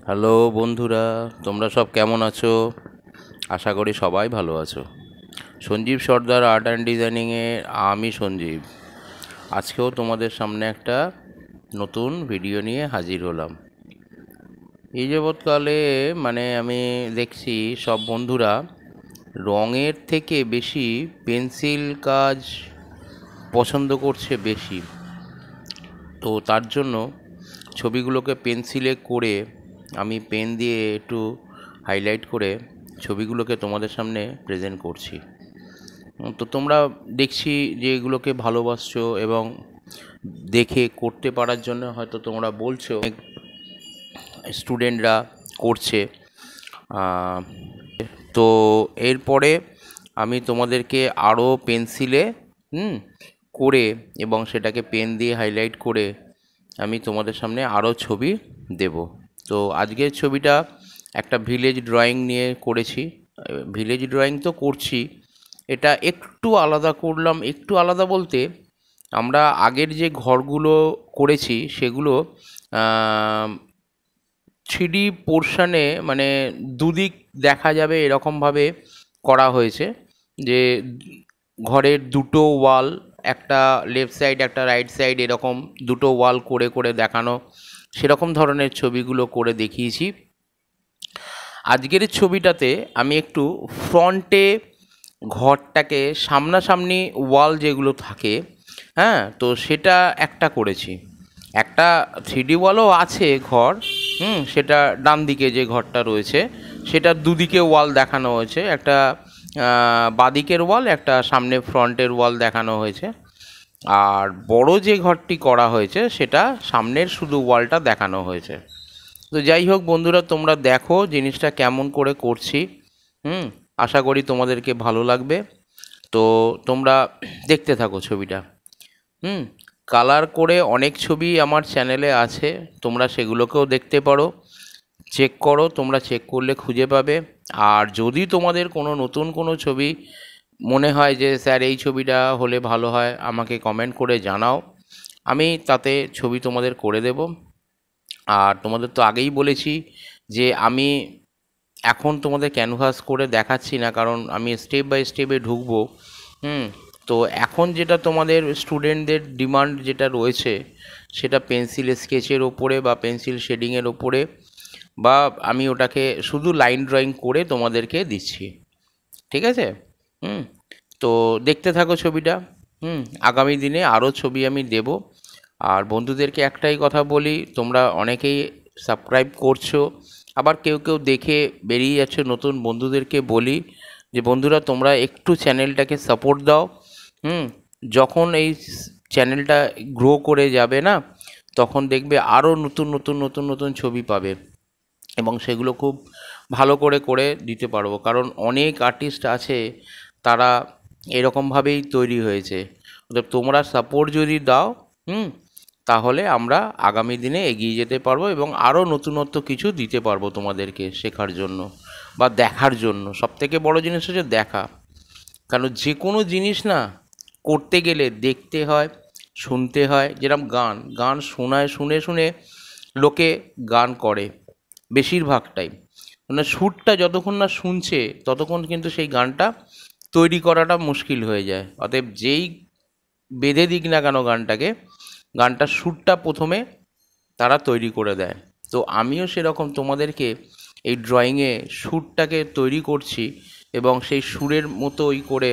Hello বন্ধুরা, তোমরা সব কেমন আছো? আশা করি সবাই ভালো আছো। সঞ্জীব সর্দার আর্ট অ্যান্ড ডিজাইনিংয়ে আমি সঞ্জীব। আজকেও তোমাদের সামনে একটা নতুন ভিডিও নিয়ে হাজির হলাম। এই যাবৎকালে আমি দেখছি সব বন্ধুরা রঙের থেকে বেশি পেন্সিল কাজ পছন্দ করছে বেশি। তো তার জন্য ছবিগুলোকে পেন্সিলে করে আমি পেন দিয়ে একটু হাইলাইট করে ছবিগুলোকে তোমাদের সামনে প্রেজেন্ট করছি। তো তোমরা দেখছি যে এগুলোকে ভালোবাসছো এবং দেখে করতে পারার জন্য হয়তো তোমরা বলছো, স্টুডেন্টরা করছে। তো এরপরে আমি তোমাদেরকে আরও পেন্সিলে করে এবং সেটাকে পেন দিয়ে হাইলাইট করে আমি তোমাদের সামনে আরও ছবি দেব। তো আজকের ছবিটা একটা ভিলেজ ড্রয়িং নিয়ে করেছি। ভিলেজ ড্রয়িং তো করছি, এটা একটু আলাদা করলাম। একটু আলাদা বলতে আমরা আগের যে ঘরগুলো করেছি সেগুলো 3D পোর্শনে দুদিক দেখা যাবে এরকমভাবে করা হয়েছে, যে ঘরের দুটো ওয়াল, একটা লেফট সাইড একটা রাইট সাইড, এরকম দুটো ওয়াল করে করে দেখানো, সেরকম ধরনের ছবিগুলো করে দেখিয়েছি। আজকের ছবিটাতে আমি একটু ফ্রন্টে ঘরটাকে সামনাসামনি ওয়াল যেগুলো থাকে, তো সেটা একটা করেছি। একটা 3D ওয়ালও আছে ঘর, সেটা ডান দিকে যে ঘরটা রয়েছে সেটা দুদিকে ওয়াল দেখানো হয়েছে, একটা বাদিকের ওয়াল, একটা সামনে ফ্রন্টের ওয়াল দেখানো হয়েছে। আর বড় যে ঘরটি করা হয়েছে সেটা সামনের শুধু ওয়ালটা দেখানো হয়েছে। তো যাই হোক বন্ধুরা, তোমরা দেখো জিনিসটা কেমন করে করছি। আশা করি তোমাদেরকে ভালো লাগবে। তো তোমরা দেখতে থাকো ছবিটা। কালার করে অনেক ছবি আমার চ্যানেলে আছে, তোমরা সেগুলোকেও দেখতে পারো, চেক করো। তোমরা চেক করলে খুঁজে পাবে। আর যদি তোমাদের কোনো নতুন কোনো ছবি মনে হয় যে স্যার এই ছবিটা হলে ভালো হয়, আমাকে কমেন্ট করে জানাও, আমি তাতে ছবি তোমাদের করে দেব। আর তোমাদের তো আগেই বলেছি যে আমি এখন তোমাদের ক্যানভাস করে দেখাচ্ছি না, কারণ আমি স্টেপ বাই স্টেপে ঢুকবো। তো এখন যেটা তোমাদের স্টুডেন্টদের ডিমান্ড যেটা রয়েছে সেটা পেন্সিল স্কেচের ওপরে বা পেন্সিল শেডিংয়ের ওপরে, বা আমি ওটাকে শুধু লাইন ড্রয়িং করে তোমাদেরকে দিচ্ছি। ঠিক আছে? তো দেখতে থাকো ছবিটা। আগামী দিনে আরও ছবি আমি দেব। আর বন্ধুদেরকে একটাই কথা বলি, তোমরা অনেকেই সাবস্ক্রাইব করছো, আবার কেউ কেউ দেখে বেরিয়ে যাচ্ছে। নতুন বন্ধুদেরকে বলি যে বন্ধুরা তোমরা একটু চ্যানেলটাকে সাপোর্ট দাও। যখন এই চ্যানেলটা গ্রো করে যাবে না, তখন দেখবে আরও নতুন নতুন নতুন নতুন ছবি পাবে এবং সেগুলো খুব ভালো করে করে দিতে পারবো। কারণ অনেক আর্টিস্ট আছে, তারা এরকমভাবেই তৈরি হয়েছে। তোমরা সাপোর্ট যদি দাও তাহলে আমরা আগামী দিনে এগিয়ে যেতে পারবো এবং আরও নতুনত্ব কিছু দিতে পারবো তোমাদেরকে শেখার জন্য বা দেখার জন্য। সবথেকে বড় জিনিস হচ্ছে দেখা। কারণ যে কোনো জিনিস না করতে গেলে দেখতে হয়, শুনতে হয়। যেরকম গান গান শোনায়, শুনে শুনে লোকে গান করে বেশিরভাগটাই। সুরটা যতক্ষণ না শুনছে ততক্ষণ কিন্তু সেই গানটা তৈরি করাটা মুশকিল হয়ে যায়। অতএব যেই বেঁধে দিক না কেন গানটাকে, গানটার সুরটা প্রথমে তারা তৈরি করে দেয়। তো আমিও সেরকম তোমাদেরকে এই ড্রয়িংয়ে সুরটাকে তৈরি করছি এবং সেই সুরের মতোই করে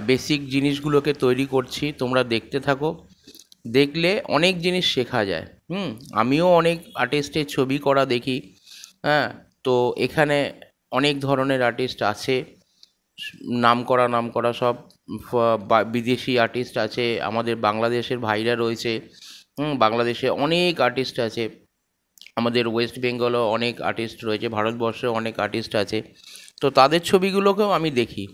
বেসিক জিনিসগুলোকে তৈরি করছি। তোমরা দেখতে থাকো, দেখলে অনেক জিনিস শেখা যায়। আমিও অনেক আর্টিস্টের ছবি করা দেখি। তো এখানে অনেক ধরনের আর্টিস্ট আছে, নাম করা সব বিদেশি আর্টিস্ট আছে, আমাদের বাংলাদেশের ভাইরা রয়েছে। বাংলাদেশে অনেক আর্টিস্ট আছে, আমাদের ওয়েস্ট বেঙ্গলও অনেক আর্টিস্ট রয়েছে, ভারতবর্ষেও অনেক আর্টিস্ট আছে। তো তাদের ছবিগুলোকেও আমি দেখি।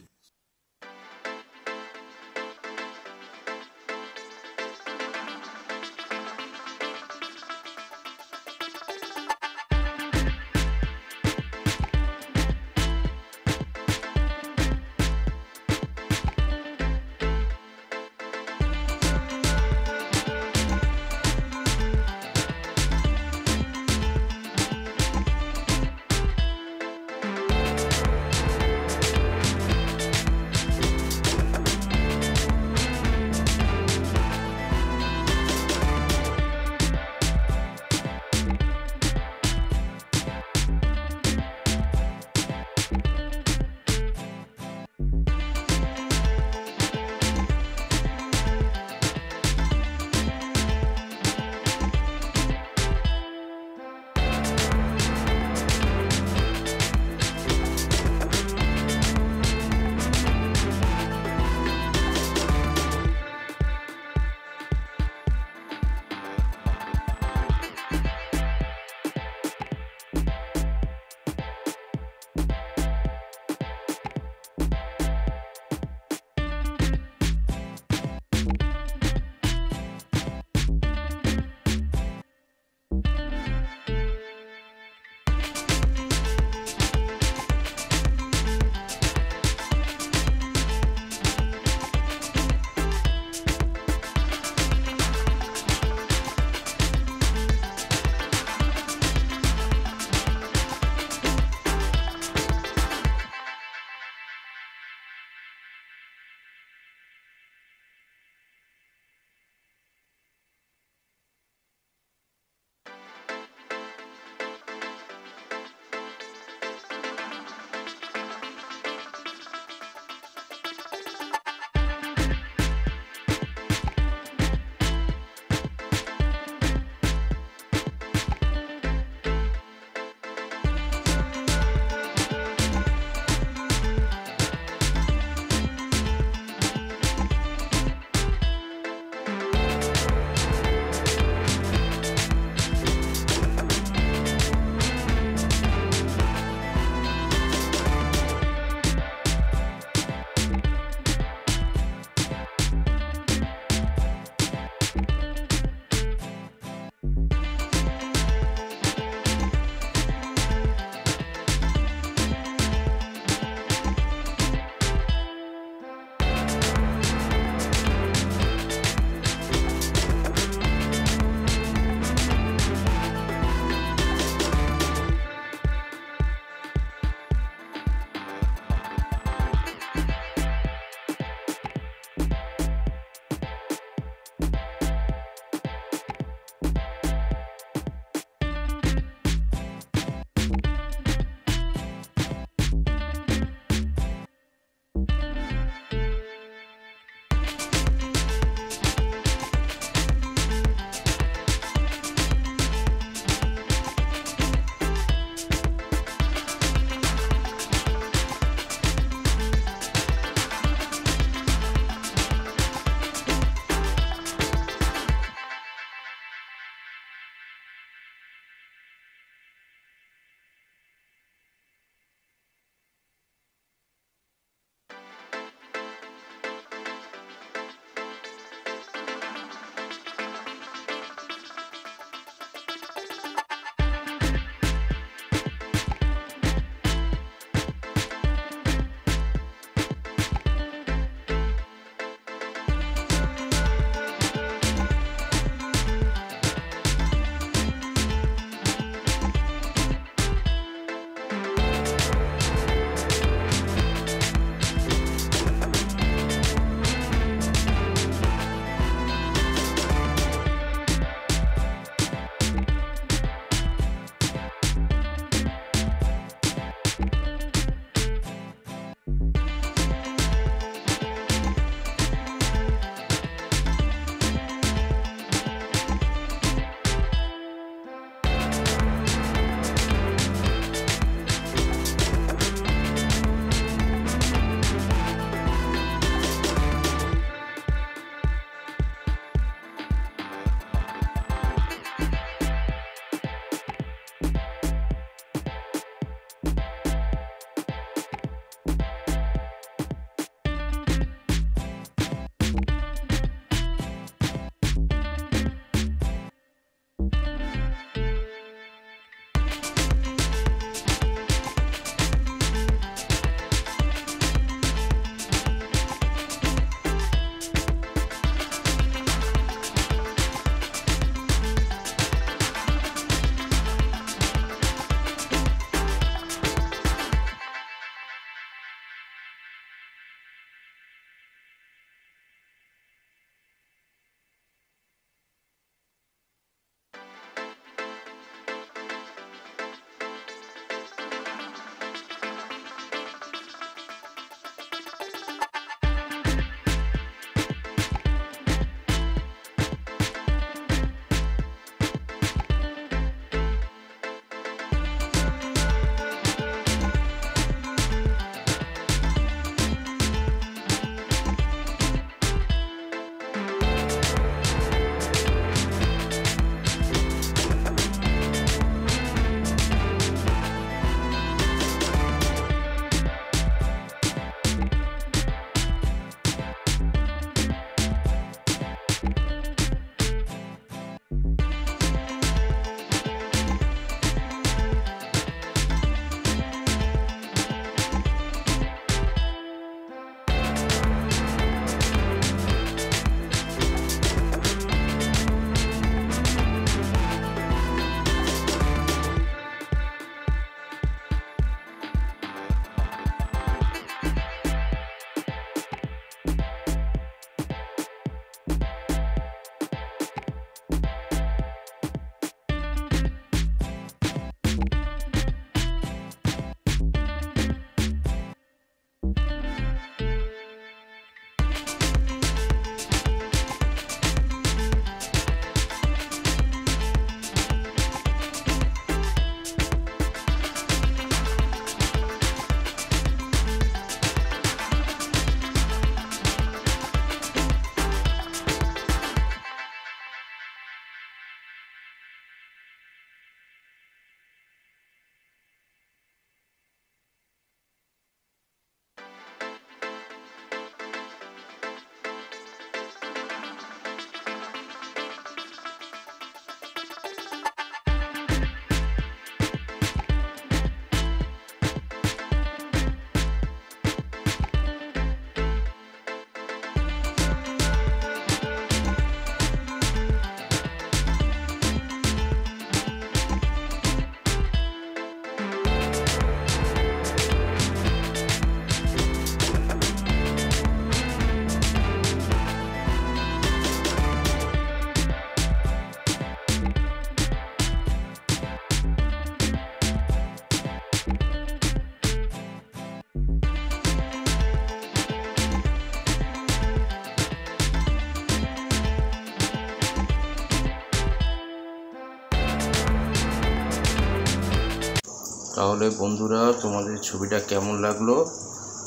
তাহলে বন্ধুরা তোমাদের ছবিটা কেমন লাগলো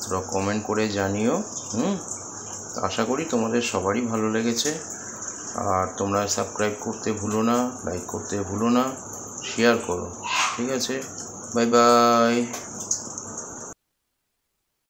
তোমরা কমেন্ট করে জানিও। আশা করি তোমাদের সবারই ভালো লেগেছে। আর তোমরা সাবস্ক্রাইব করতে ভুলো না, লাইক করতে ভুলো না, শেয়ার করো। ঠিক আছে, বাই বাই।